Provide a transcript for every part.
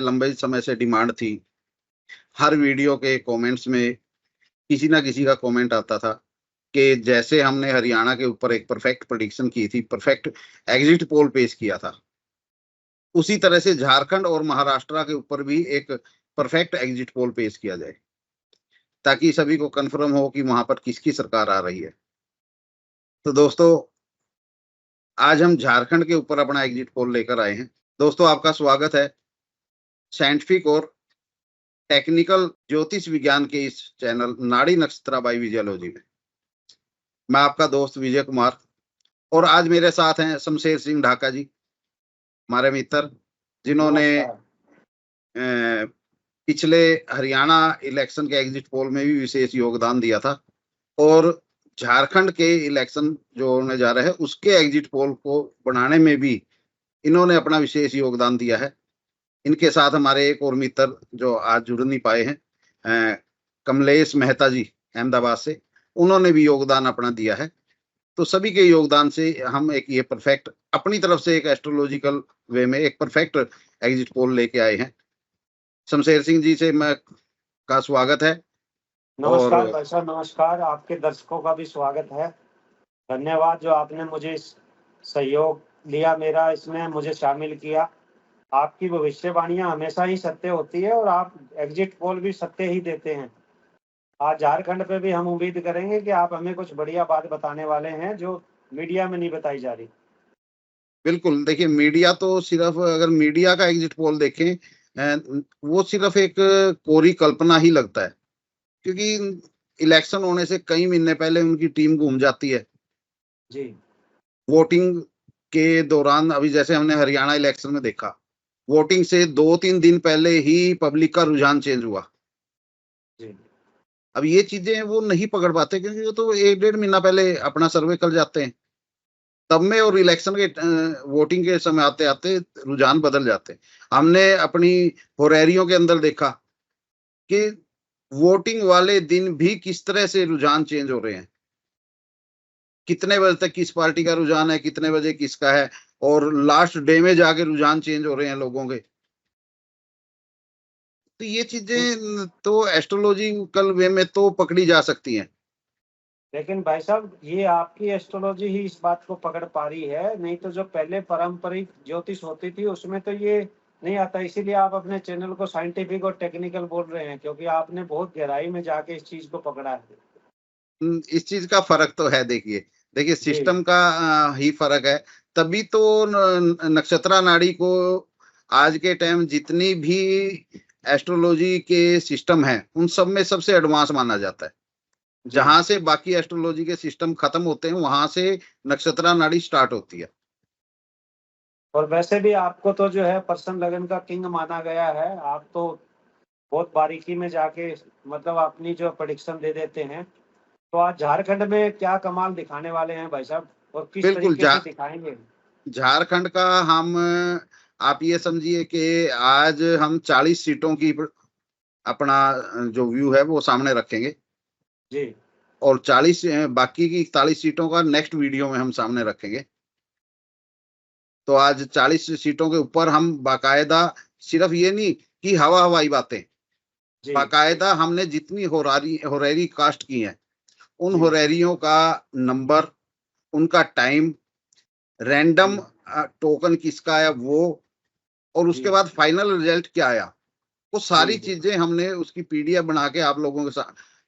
लंबे समय से डिमांड थी। हर वीडियो के कमेंट्स में किसी ना किसी का कमेंट आता था कि जैसे हमने हरियाणा के ऊपर एक परफेक्ट प्रेडिक्शन की थी, परफेक्ट एग्जिट पोल पेश किया था, उसी तरह से झारखंड और महाराष्ट्र के ऊपर भी एक परफेक्ट एग्जिट पोल पेश किया जाए, ताकि सभी को कंफर्म हो कि वहां पर किसकी सरकार आ रही है। तो दोस्तों, आज हम झारखंड के ऊपर अपना एग्जिट पोल लेकर आए हैं। दोस्तों, आपका स्वागत है साइंटिफिक और टेक्निकल ज्योतिष विज्ञान के इस चैनल नाड़ी नक्षत्रा बाई विजयोलॉजी में। मैं आपका दोस्त विजय कुमार, और आज मेरे साथ हैं शमशेर सिंह ढाका जी, हमारे मित्र, जिन्होंने पिछले हरियाणा इलेक्शन के एग्जिट पोल में भी विशेष योगदान दिया था, और झारखंड के इलेक्शन जो होने जा रहे हैं उसके एग्जिट पोल को बनाने में भी इन्होंने अपना विशेष योगदान दिया है। इनके साथ हमारे एक और मित्र जो आज जुड़ नहीं पाए हैं, कमलेश मेहता जी अहमदाबाद से, उन्होंने भी योगदान अपना दिया है। तो सभी के योगदान से हम एक ये परफेक्ट, अपनी तरफ से एक एस्ट्रोलॉजिकल वे में एक परफेक्ट एग्जिट पोल लेके आए हैं। शमशेर सिंह जी से मैं का स्वागत है। नमस्कार भाई साहब, नमस्कार। आपके दर्शकों का भी स्वागत है। धन्यवाद जो आपने मुझे सहयोग दिया, मेरा इसमें मुझे शामिल किया। आपकी भविष्यवाणियां हमेशा ही सत्य होती है और आप एग्जिट पोल भी सत्य ही देते हैं। आज झारखंड पे भी हम उम्मीद करेंगे कि आप हमें कुछ बढ़िया बात बताने वाले हैं जो मीडिया में नहीं बताई जा रही। बिल्कुल, देखिए, मीडिया तो सिर्फ, अगर मीडिया का एग्जिट पोल देखें, वो सिर्फ एक कोरी कल्पना ही लगता है, क्योंकि इलेक्शन होने से कई महीने पहले उनकी टीम घूम जाती है जी। वोटिंग के दौरान। अभी जैसे हमने हरियाणा इलेक्शन में देखा, वोटिंग से 2-3 दिन पहले ही पब्लिक का रुझान चेंज हुआ। जी। अब ये चीजें वो नहीं पकड़ पाते, क्योंकि वो तो 1-1.5 महीना पहले अपना सर्वे कर जाते हैं, तब में और इलेक्शन के वोटिंग के समय आते आते रुझान बदल जाते हैं। हमने अपनी होरेरियों के अंदर देखा कि वोटिंग वाले दिन भी किस तरह से रुझान चेंज हो रहे हैं, कितने बजे तक किस पार्टी का रुझान है, कितने बजे किसका है, और लास्ट डे में जाके रुझान चेंज हो रहे हैं लोगों के। तो ये चीजें तो एस्ट्रोलॉजिकल वे में तो पकड़ी जा सकती हैं, लेकिन भाई साहब, ये आपकी एस्ट्रोलॉजी ही इस बात को पकड़ पा रही है, नहीं तो जो पहले पारंपरिक ज्योतिष होती थी उसमें तो ये नहीं आता। इसीलिए आप अपने चैनल को साइंटिफिक और टेक्निकल बोल रहे हैं, क्योंकि आपने बहुत गहराई में जाके इस चीज को पकड़ा है। इस चीज का फर्क तो है। देखिए सिस्टम का ही फर्क है। तभी तो नक्षत्रा नाड़ी को आज के टाइम जितनी भी एस्ट्रोलॉजी के सिस्टम है उन सब में सबसे एडवांस माना जाता है। जहां से बाकी एस्ट्रोलॉजी के सिस्टम खत्म होते हैं, वहां से नक्षत्रा नाड़ी स्टार्ट होती है। और वैसे भी आपको तो जो है पर्सन लगन का किंग माना गया है। आप तो बहुत बारीकी में जाके मतलब अपनी जो प्रेडिक्शन दे देते हैं। तो आज झारखंड में क्या कमाल दिखाने वाले हैं भाई साहब, और किस बिल्कुल, तरीके से दिखाएंगे? झारखंड का हम, आप ये समझिए कि आज हम 40 सीटों की अपना जो व्यू है वो सामने रखेंगे जी। और 40 बाकी की 41 सीटों का नेक्स्ट वीडियो में हम सामने रखेंगे। तो आज 40 सीटों के ऊपर हम बाकायदा, सिर्फ ये नहीं कि हवा हवाई बातें, बाकायदा हमने जितनी होरेरी कास्ट की हैं उन होरेरियों का नंबर, उनका टाइम, रैंडम टोकन किसका आया वो, और उसके बाद फाइनल रिजल्ट क्या आया, वो सारी चीजें हमने उसकी पीडीएफ बना के आप लोगों के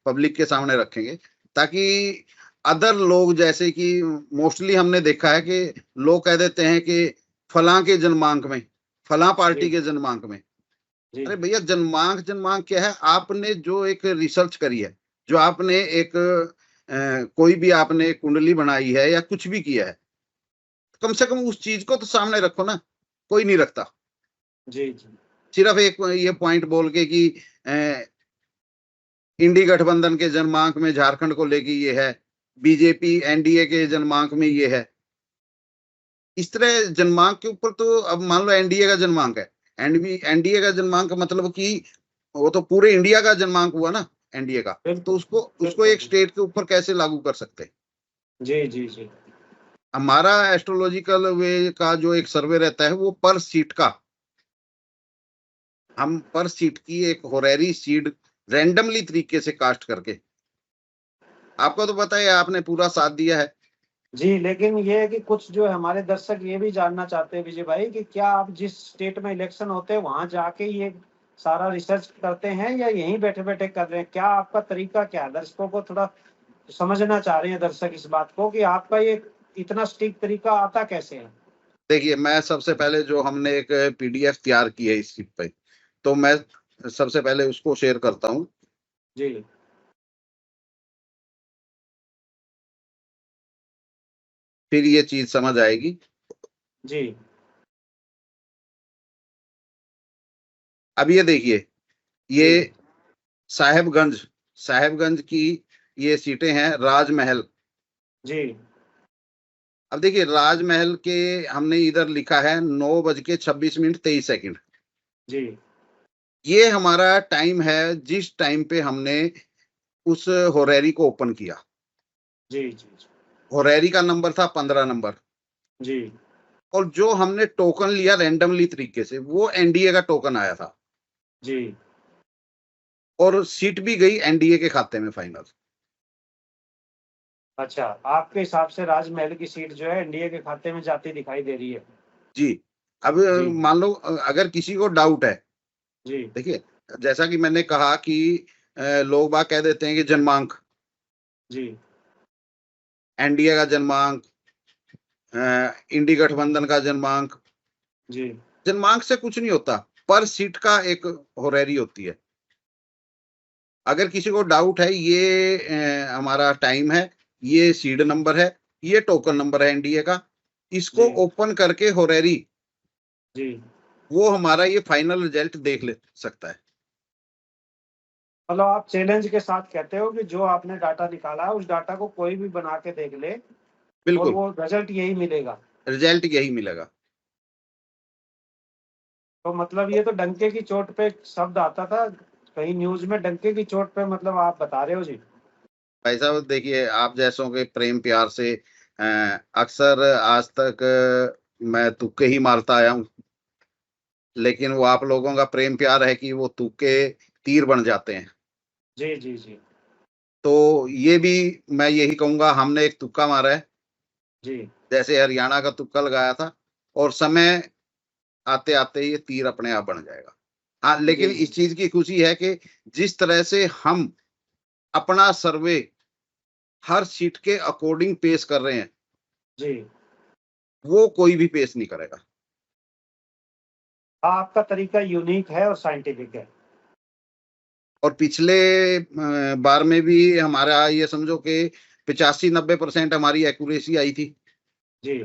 पब्लिक के सामने रखेंगे, ताकि अदर लोग, जैसे कि मोस्टली हमने देखा है कि लोग कह देते हैं कि फलां के जन्मांक में, फलां पार्टी के जन्मांक में। अरे भैया, जन्मांक क्या है? आपने जो एक रिसर्च करी है, जो आपने एक कोई भी आपने कुंडली बनाई है या कुछ भी किया है, कम से कम उस चीज को तो सामने रखो ना। कोई नहीं रखता। जी। सिर्फ एक ये पॉइंट बोल के कि इंडी गठबंधन के जन्मांक में झारखंड को लेके ये है, बीजेपी एनडीए के जन्मांक में ये है, इस तरह जन्मांक के ऊपर तो, अब मान लो एनडीए का जन्मांक है, एनडीए का जन्मांक मतलब कि वो तो पूरे इंडिया का जन्मांक हुआ ना एनडीए का, तो उसको एक स्टेट के ऊपर कैसे लागू कर सकते हैं? जी जी जी। हमारा एस्ट्रोलॉजिकल वे का जो एक सर्वे रहता है वो पर सीट का, हम पर सीट की एक होरेरी सीट रैंडमली तरीके से कास्ट करके, आपको तो पता है, आपने पूरा साथ दिया है। जी, लेकिन ये है कि कुछ जो है हमारे दर्शक ये भी जानना चाहते हैं विजय भाई कि क्या आप जिस स्टेट में इलेक्शन होते हैं वहां जाके ये सारा रिसर्च करते हैं या यहीं बैठे-बैठे कर रहे हैं? क्या आपका तरीका क्या है? दर्शकों को थोड़ा समझना चाह रहे हैं दर्शक इस बात को कि आपका ये इतना स्ट्रिक्ट तरीका आता कैसे है? देखिए, मैं सबसे पहले जो हमने एक पीडीएफ तैयार की है इस सीट पे, तो मैं सबसे पहले उसको शेयर करता हूँ। जी, फिर ये चीज समझ आएगी। जी, अब ये देखिए, ये जी, साहेबगंज साहेबगंज की ये सीटें हैं, राजमहल। जी, अब देखिए, राजमहल के हमने इधर लिखा है 9:26:23। जी, ये हमारा टाइम है जिस टाइम पे हमने उस होरेरी को ओपन किया। जी, जी, होरेरी का नंबर था 15 नंबर, जी, और जो हमने टोकन लिया रैंडमली तरीके से, वो एनडीए का टोकन आया था, जी। और सीट भी गई एनडीए के खाते में फाइनल। अच्छा, आपके हिसाब से राजमहल की सीट जो है एनडीए के खाते में जाती दिखाई दे रही है। जी। अब जी, मान लो अगर किसी को डाउट है, जी, देखिए, जैसा कि मैंने कहा कि लोग बाग कह देते हैं कि जन्मांक, जी, एनडीए का जन्मांक, इंडी गठबंधन का जन्मांक। जी, जन्मांक से कुछ नहीं होता, पर सीट का एक होरेरी होती है। अगर किसी को डाउट है, ये हमारा टाइम है, ये सीड नंबर है, ये टोकन नंबर है एनडीए का, इसको जी, ओपन करके होरेरी, जी। वो हमारा ये फाइनल रिजल्ट देख ले सकता है। मतलब आप चैलेंज के साथ कहते हो कि जो आपने डाटा निकाला है उस डाटा को कोई भी बना के देख ले और बिल्कुल, वो रिजल्ट यही मिलेगा। रिजल्ट यही मिलेगा। तो मतलब ये तो डंके की चोट पे शब्द आता था कहीं न्यूज़ में, डंके की चोट पे मतलब आप बता रहे हो जी? भाई साहब देखिए, आप जैसों के प्रेम प्यार से अक्सर आज तक मैं तुक्के ही मारता आया हूँ, लेकिन वो आप लोगों का प्रेम प्यार है कि वो तुक्के तीर बन जाते हैं। जी, जी, जी, तो ये भी मैं यही कहूँगा, हमने एक तुक्का मारा है, जी, जैसे हरियाणा का तुक्का लगाया था, और समय आते-आते ये तीर अपने आप बन जाएगा। हाँ, लेकिन जी, इस चीज़ की खुशी है कि जिस तरह से हम अपना सर्वे हर सीट के अकॉर्डिंग पेश कर रहे हैं, जी। वो कोई भी पेश नहीं करेगा। हाँ, आपका तरीका यूनिक है और साइंटिफिक है। और पिछले बार में भी हमारा ये समझो कि 85-90% हमारी एक्यूरेसी आई थी। जी,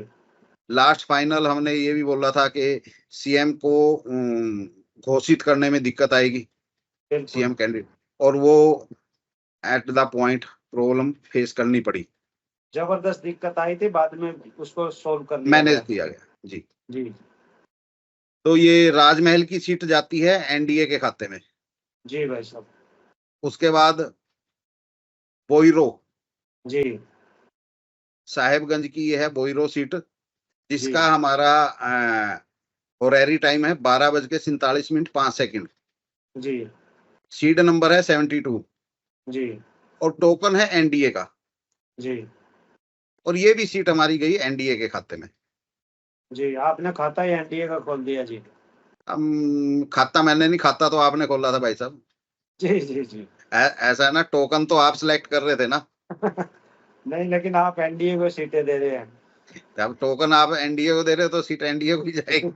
लास्ट फाइनल हमने ये भी बोला था कि सीएम को घोषित करने में दिक्कत आएगी, बिल्कुल। सीएम कैंडिडेट, और वो at the point problem face करनी पड़ी, ज़बरदस्त दिक्कत आई थी, बाद में उसको सोल्व कर लिया मैनेज गया। किया गया। जी। जी, तो ये राजमहल की सीट जाती है एनडीए के खाते में। जी भाई साहब। उसके बाद बोईरो, जी, साहेबगंज की ये है बोईरो सीट, जी, जिसका हमारा होरेरी टाइम है 12:47:05। जी, सीड नंबर है 72, जी, और टोकन है एनडीए का, जी, और ये भी सीट हमारी गई एनडीए के खाते में। जी, आपने खाता ही एनडीए का खोल दिया जी। खाता मैंने नहीं, खाता तो आपने खोला था भाई साहब। जी, जी, जी। ऐसा है ना, टोकन तो आप सिलेक्ट कर रहे थे ना। नहीं, लेकिन आप एनडीए को सीटें दे रहे हैं। अब टोकन आप एनडीए को दे रहे हो, तो सीट एनडीए को ही जाएगी।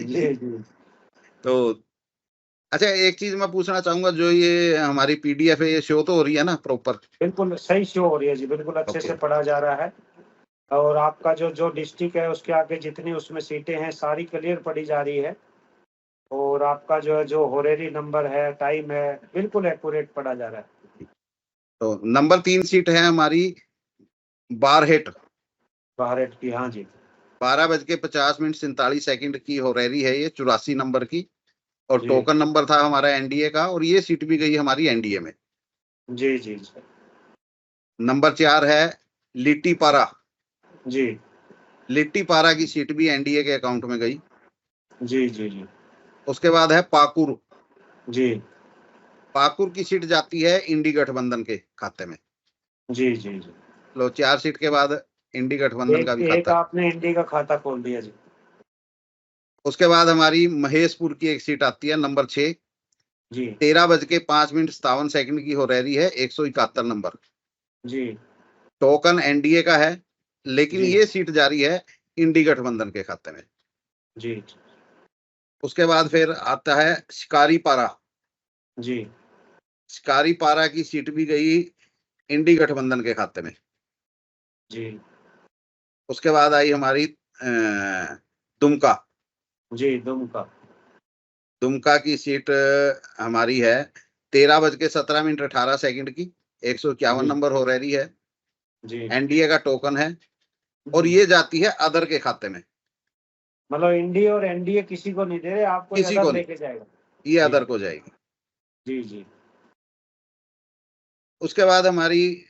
जी, जी। तो अच्छा, एक चीज मैं पूछना चाहूंगा, जो ये हमारी पीडीएफ है, ये शो तो हो रही है ना प्रॉपर? बिल्कुल सही शो हो रही है जी, बिल्कुल अच्छे ओके। से पढ़ा जा रहा है और आपका जो जो डिस्ट्रिक्ट है उसके आगे जितनी उसमें सीटें हैं सारी क्लियर पढ़ी जा रही है और आपका जो है जो होरेरी नंबर है, टाइम है, बिल्कुल एक्यूरेट पढ़ा जा रहा है। तो नंबर 3 सीट है हमारी बारहेट, भारत की, हाँ जी। 12:50:47 की होरेरी है ये, 84 नंबर की, और जी, टोकन नंबर था हमारा एनडीए का, और ये सीट भी गई हमारी एनडीए में। जी, जी, जी। नंबर 4 है लिट्टीपारा। जी, लिट्टीपारा की सीट भी एनडीए के अकाउंट में गई। जी, जी, जी। उसके बाद है पाकुर। जी पाकुर की सीट जाती है इंडी गठबंधन के खाते में। जी जी जी। लो 4 सीट के बाद इंडी गठबंधन का भी एक खाता। आपने इंडी का खाता खोल दिया जी। उसके बाद हमारी महेशपुर की एक सीट आती है नंबर 6। जी 13:05:57 की हो रही है, 171 नंबर। जी टोकन एनडीए का है, लेकिन जी ये सीट जारी है इंडी गठबंधन के खाते में। जी उसके बाद फिर आता है शिकारी पारा। जी शिकारी पारा की सीट भी गई इंडी गठबंधन के खाते में। जी उसके बाद आई हमारी दुमका। जी दुमका। दुमका की सीट हमारी है 13:17:18 की, 151 जी नंबर हो रही है। जी एनडीए का टोकन है और जी। ये जाती है अदर के खाते में। मतलब इंडी और एनडीए किसी को नहीं दे रहे, आपको किसी अदर को नहीं, लेके जाएगा। ये जी अदर को जाएगी। जी जी उसके बाद हमारी,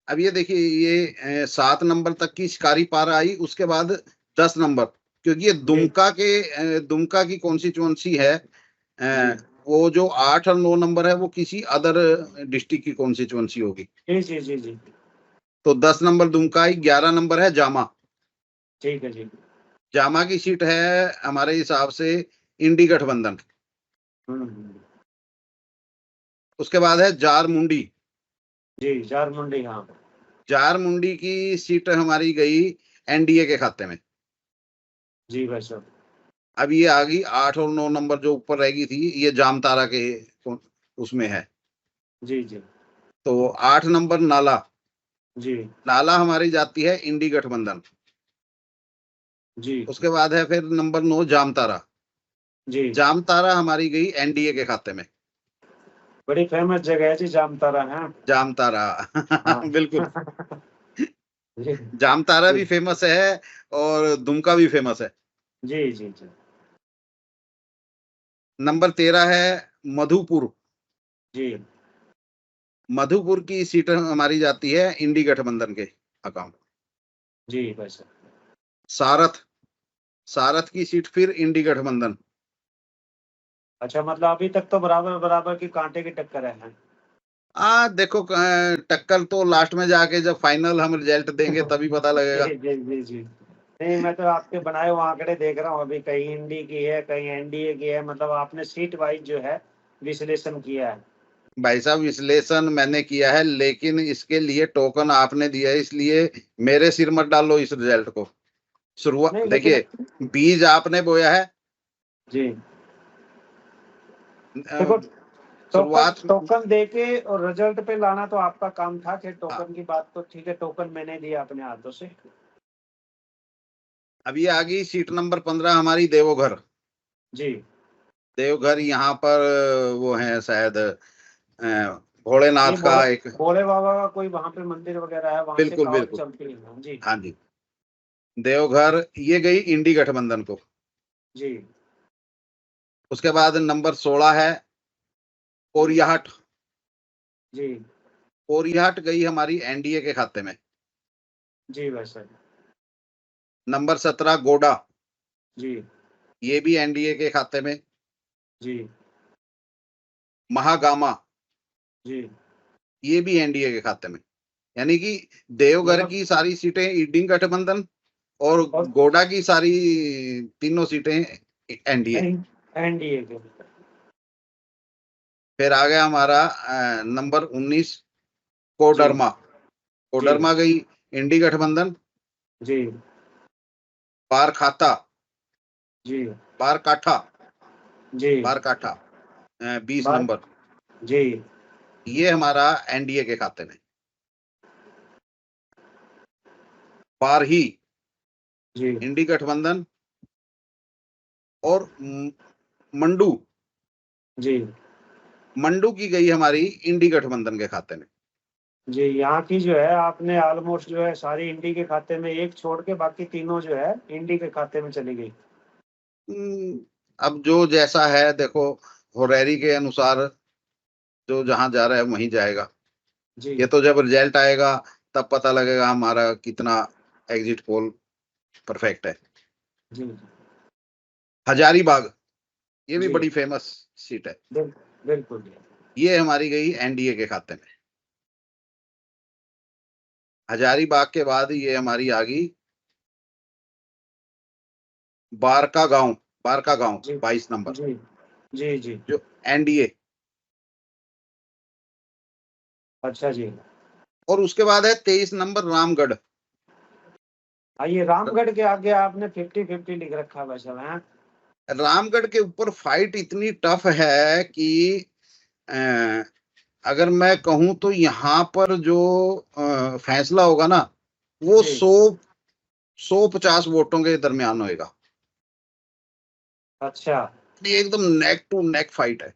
अब ये देखिए, ये 7 नंबर तक की शिकारी पारा आई। उसके बाद 10 नंबर, क्योंकि ये जी दुमका की कॉन्स्टिट्यूएंसी है। जी वो जो 8 और 9 नंबर है वो किसी अदर डिस्ट्रिक्ट की कॉन्स्टिट्यूएंसी होगी। जी जी जी जी। तो 10 नंबर दुमका आई, 11 नंबर है जामा। ठीक है जी। जामा की सीट है हमारे हिसाब से इंडी गठबंधन। हम्म। उसके बाद है जारमुंडी। जी झारमुंडी, हाँ। जारमुंडी की सीट हमारी गई एनडीए के खाते में। जी भाई साहब। अब ये आ गई 8 और 9 नंबर जो ऊपर रह गई थी, ये जामतारा के उसमें है। जी जी तो 8 नंबर नाला। जी नाला हमारी जाती है इंडी गठबंधन। जी उसके बाद है फिर नंबर 9 जामतारा। जी। जामतारा हमारी गई एनडीए के खाते में। बड़ी फेमस जगह है जी जामतारा है। जामतारा हाँ बिल्कुल। जी जामतारा जी भी फेमस है और दुमका भी फेमस है। जी जी जी नंबर 13 है मधुपुर। जी मधुपुर की सीट हमारी जाती है इंडी गठबंधन के अकाउंट। जी भाई साहब। सारथ। सारथ की सीट फिर इंडी गठबंधन। अच्छा, मतलब अभी तक तो बराबर बराबर की कांटे की टक्कर है। देखो, टक्कर तो लास्ट में जाके जब फाइनल हम रिजल्ट देंगे तभी पता लगेगा। जी जी जी जी। नहीं, मैं तो आपके बनाए हुए आंकड़े देख रहा हूँ, अभी कहीं इंडी की है, कहीं एनडीए की है, मतलब आपने सीट वाइज जो है विश्लेषण किया है। भाई साहब, विश्लेषण मैंने किया है, लेकिन इसके लिए टोकन आपने दिया है, इसलिए मेरे सिर मत डालो इस रिजल्ट को। शुरुआत नहीं लेकिन देखिए, बीज आपने बोया है। जी अ, देखो, टोकन शुरुआत। टोकन देके और रिजल्ट पे लाना तो आपका काम था। कि टोकन की बात तो ठीक है, टोकन मैंने दिया अपने हाथों से। अब ये आ गई सीट नंबर 15 हमारी देवघर। जी देवघर यहाँ पर वो है शायद भोलेनाथ ये का एक। भोले बाबा का कोई वहां पे मंदिर वगैरह है, वहां से बिल्कुल पावर बिल्कुल। चलती है जी। हाँ जी। देवघर ये गई इंडी गठबंधन को। जी उसके बाद नंबर 16 है कोरियाहट। जी कोरियाहट गई हमारी एनडीए के खाते में। जी भाई साहब। नंबर 17 गोडा। जी ये भी एनडीए के खाते में। जी महागामा जी। ये भी एनडीए के खाते में। यानी कि देवघर मतलब की सारी सीटें इंडी गठबंधन और और गोडा की सारी तीनों सीटें एनडीए। एनडीए के। फिर आ गया हमारा नंबर 19 जी कोडरमा। जी कोडरमा गई इंडी गठबंधन। जी बारखाता। जी बारकाठा। जी बारकाठा 20 बात नंबर। जी ये हमारा एनडीए के खाते में। बारही जी इंडी गठबंधन और मंडू। जी मंडू की गई हमारी इंडी गठबंधन के खाते में। जी। यहाँ की जो है आपने ऑलमोस्ट जो है सारी इंडी के खाते में, एक छोड़ के बाकी तीनों जो है इंडी के खाते में चली गई। अब जो जैसा है देखो, होरेरी के अनुसार जो जहां जा रहा है वहीं जाएगा। जी ये तो जब रिजल्ट आएगा तब पता लगेगा हमारा कितना एग्जिट पोल परफेक्ट है। जी हजारीबाग। ये भी जी। बड़ी फेमस सीट है। बिल्कुल जी। ये हमारी गई एनडीए के खाते में। हजारीबाग के बाद ये हमारी आ गई बारका गांव, बारका गांव जी 22 नंबर, जी जी जी। जो एनडीए। अच्छा जी। और उसके बाद है 23 नंबर रामगढ़। ये रामगढ़ के आगे आपने 50-50 लिख रखा है भाई साहब है। रामगढ़ के ऊपर फाइट इतनी टफ है कि अ, अगर मैं कहूं तो यहाँ पर जो फैसला होगा ना, वो जी। 150 वोटों के दरमियान होएगा। अच्छा। ये एकदम नेक टू नेक फाइट है।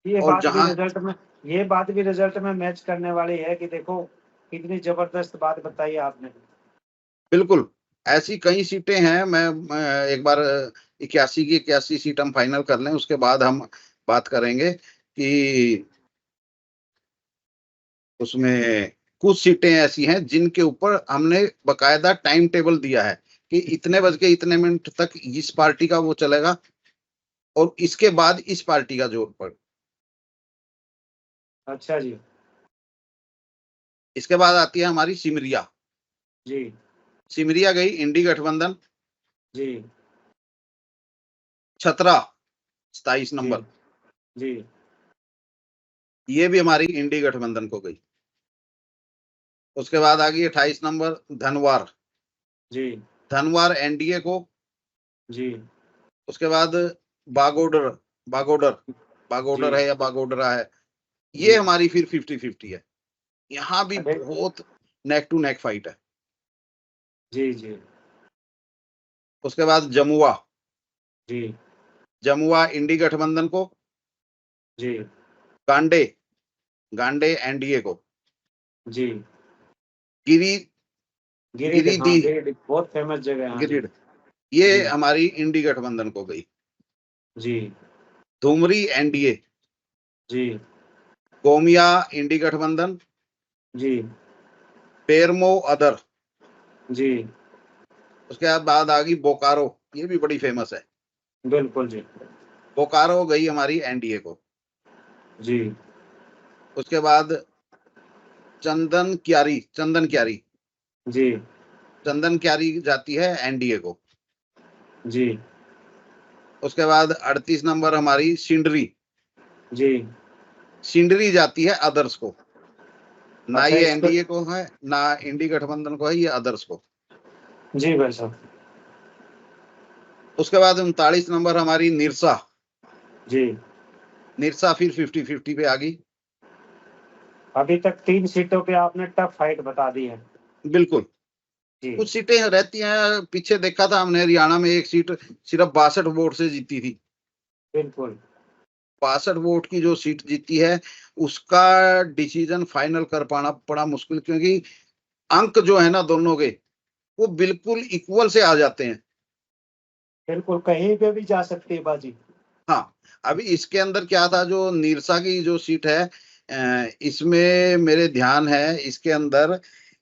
ये और बात भी जहां रिजल्ट में ये बात भी रिजल्ट में मैच करने वाली है कि देखो कितनी जबरदस्त बात बताई आपने। बिल्कुल ऐसी कई सीटें हैं। मैं एक बार 81 की 81 सीट हम फाइनल कर लें, उसके बाद हम बात करेंगे कि उसमें कुछ सीटें ऐसी हैं जिनके ऊपर हमने बकायदा टाइम टेबल दिया है कि इतने बज के इतने मिनट तक इस पार्टी का वो चलेगा और इसके बाद इस पार्टी का जोर पड़। अच्छा जी। इसके बाद आती है हमारी सिमरिया। जी सिमरिया गई इंडी गठबंधन। जी छतरा 27 जी नंबर, जी ये भी हमारी इंडी गठबंधन को गई। उसके बाद आ गई 28 नंबर धनवार। जी धनवार एनडीए को। जी उसके बाद बागोडर, बागोडर, जी बागोडर है या बागोडरा है, ये जी। हमारी फिर 50-50 है। यहाँ भी अरे बहुत नेक टू नेक फाइट है। जी जी उसके बाद जमुआ, जी जमुआ इंडी गठबंधन को। जी गांडे, गांडे एनडीए को। जी। गिरी, गिरिडीह, हाँ गिरिडीह, गिरिडीह बहुत फेमस जगह है हाँ जी। गिरिड, ये जी हमारी इंडी गठबंधन को गई। जी धुमरी एनडीए, जी गोमिया इंडी गठबंधन, जी पेरमो अदर। जी। उसके बाद आ गई बोकारो, ये भी बड़ी फेमस है। बिल्कुल जी। बोकारो गई हमारी एनडीए को। जी उसके बाद चंदन क्यारी, चंदन क्यारी, जी चंदन क्यारी जाती है एनडीए को। जी उसके बाद 38 नंबर हमारी सिंडरी, जी। सिंडरी जाती है अदर्स को। ना अच्छा ये इस पे। एनडीए को है ना इंडी गठबंधन को है, ये अदर्स को। जी भाई साहब। उसके बाद 39 नंबर हमारी निरसा। जी। निरसा फिर 50-50 पे आ गई। अभी तक 3 सीटों पे आपने टफ फाइट बता दी है। बिल्कुल जी कुछ सीटें रहती हैं, पीछे देखा था हमने हरियाणा में एक सीट सिर्फ 62 वोट से जीती थी। बिल्कुल। 62 वोट की जो सीट जीती है उसका डिसीजन फाइनल कर पाना बड़ा मुश्किल, क्योंकि अंक जो है ना दोनों के वो बिल्कुल इक्वल से आ जाते हैं। बिल्कुल कहीं पे भी जा सकती है बाजी। हाँ, अभी इसके अंदर क्या था, जो निरसा की जो सीट है इसमें मेरे ध्यान है इसके अंदर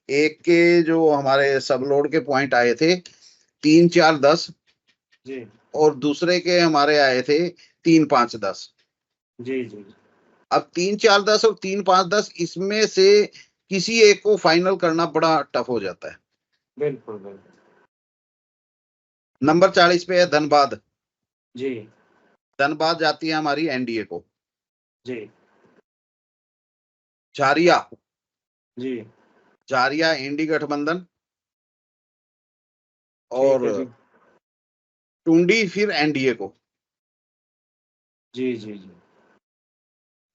एक के जो हमारे सब लोड के पॉइंट आए थे 3-4-10, जी और दूसरे के हमारे आए थे 3-5-10। जी जी अब 3-4-10 और 3-5-10 इसमें से किसी एक को फाइनल करना बड़ा टफ हो जाता है। बिल्कुल बिल्कुल। नंबर 40 पे है धनबाद। जी धनबाद जाती है हमारी एनडीए को। जी झारिया, जी। झारिया इंडी गठबंधन। ठीक और है जी। टुंडी फिर एनडीए को। जी जी जी।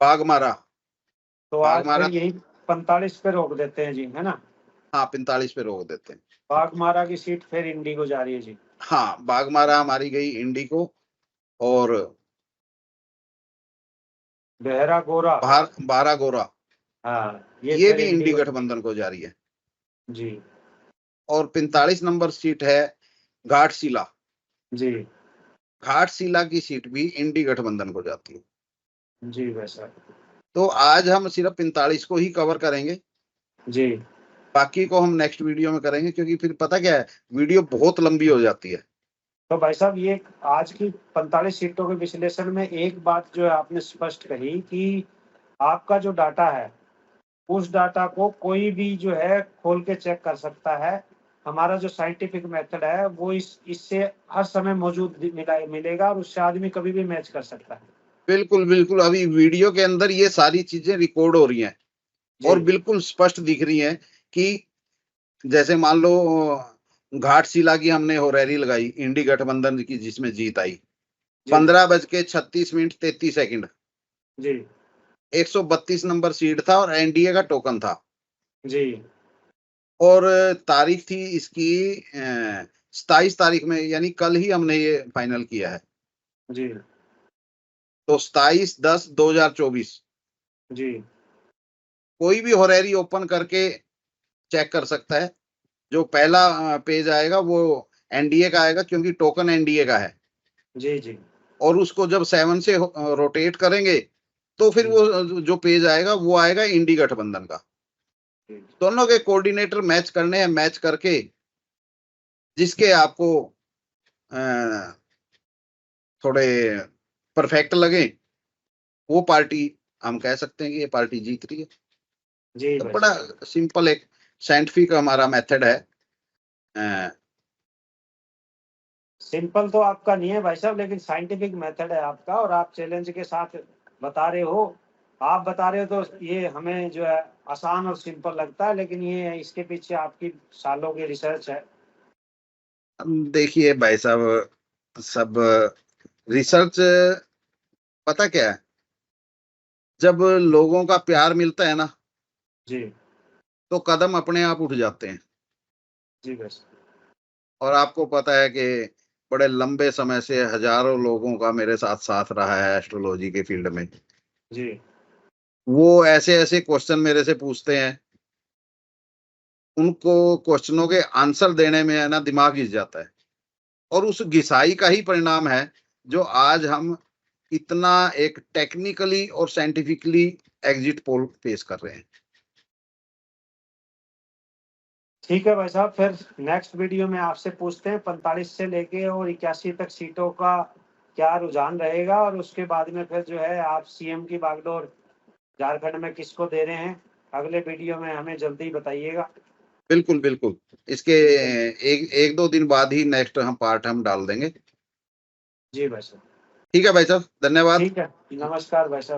बागमारा, तो आज फिर बागमारा, यही 45 पे रोक देते हैं जी है ना। हाँ 45 पे रोक देते हैं। बागमारा की सीट फिर इंडी को जा रही है जी। हाँ बागमारा हमारी गई इंडी को। और बेहरा गोरा। बारा गोरा, हाँ ये ये फिर भी इंडी इंडी को। गठबंधन को जा रही है। जी और 45 नंबर सीट है घाटशिला। जी घाटशिला की सीट भी इंडी गठबंधन को जाती है। जी वैसा। तो आज हम सिर्फ 45 को ही कवर करेंगे, जी बाकी को हम नेक्स्ट वीडियो में करेंगे, क्योंकि फिर पता क्या है वीडियो बहुत लंबी हो जाती है। तो भाई साहब ये आज की 45 सीटों के विश्लेषण में एक बात जो है आपने स्पष्ट कही कि आपका जो डाटा है उस डाटा को कोई भी जो है खोल के चेक कर सकता है। हमारा जो साइंटिफिक मेथड है वो इससे हर समय मौजूद मिलेगा और उससे आदमी कभी भी मैच कर सकता है। बिल्कुल बिल्कुल, अभी वीडियो के अंदर ये सारी चीजें रिकॉर्ड हो रही हैं और बिल्कुल स्पष्ट दिख रही हैं कि जैसे मान लो घाटशिला की हमने होरेरी लगाई इंडी गठबंधन की जिसमें जीत आई 15:36:33 जी 132 नंबर सीट था और एनडीए का टोकन था जी और तारीख थी इसकी 27 तारीख में, यानी कल ही हमने ये फाइनल किया है। जी तो 27/10/2024 जी कोई भी होरेरी ओपन करके चेक कर सकता है। जो पहला पेज आएगा वो एनडीए का आएगा क्योंकि टोकन एनडीए का है जी जी और उसको जब 7 से रोटेट करेंगे तो फिर वो जो पेज आएगा वो आएगा इंडी गठबंधन का। दोनों के कोऑर्डिनेटर मैच करने हैं, मैच करके जिसके आपको थोड़े परफेक्ट लगे वो पार्टी हम कह सकते हैं कि ये पार्टी जीत रही है। जी तो बड़ा सिंपल एक साइंटिफिक हमारा मेथड है। सिंपल तो आपका नहीं है भाई साहब, लेकिन साइंटिफिक मेथड है आपका और आप चैलेंज के साथ बता रहे हो। आप बता रहे हो तो ये हमें जो है आसान और सिंपल लगता है, लेकिन ये इसके पीछे आपकी सालों की रिसर्च है। देखिए भाई साहब, सब रिसर्च पता क्या है, जब लोगों का प्यार मिलता है ना जी तो कदम अपने आप उठ जाते हैं। जी बस और आपको पता है कि बड़े लंबे समय से हजारों लोगों का मेरे साथ साथ रहा है एस्ट्रोलॉजी के फील्ड में। जी वो ऐसे ऐसे क्वेश्चन मेरे से पूछते हैं, उनको क्वेश्चनों के आंसर देने में है ना दिमाग घिस जाता है और उस घिसाई का ही परिणाम है जो आज हम इतना एक टेक्निकली और साइंटिफिकली एग्जिट पोल पेश कर रहे हैं। ठीक है भाई साहब, फिर नेक्स्ट वीडियो में आपसे पूछते हैं 45 से लेके और 81 तक सीटों का क्या रुझान रहेगा और उसके बाद में फिर जो है आप सीएम की बागडोर झारखंड में किसको दे रहे हैं। अगले वीडियो में हमें जल्दी बताइएगा। बिल्कुल बिल्कुल, इसके एक दो दिन बाद ही नेक्स्ट हम पार्ट हम डाल देंगे। जी भाई साहब, ठीक है भाई साहब, धन्यवाद। ठीक है, नमस्कार भाई साहब।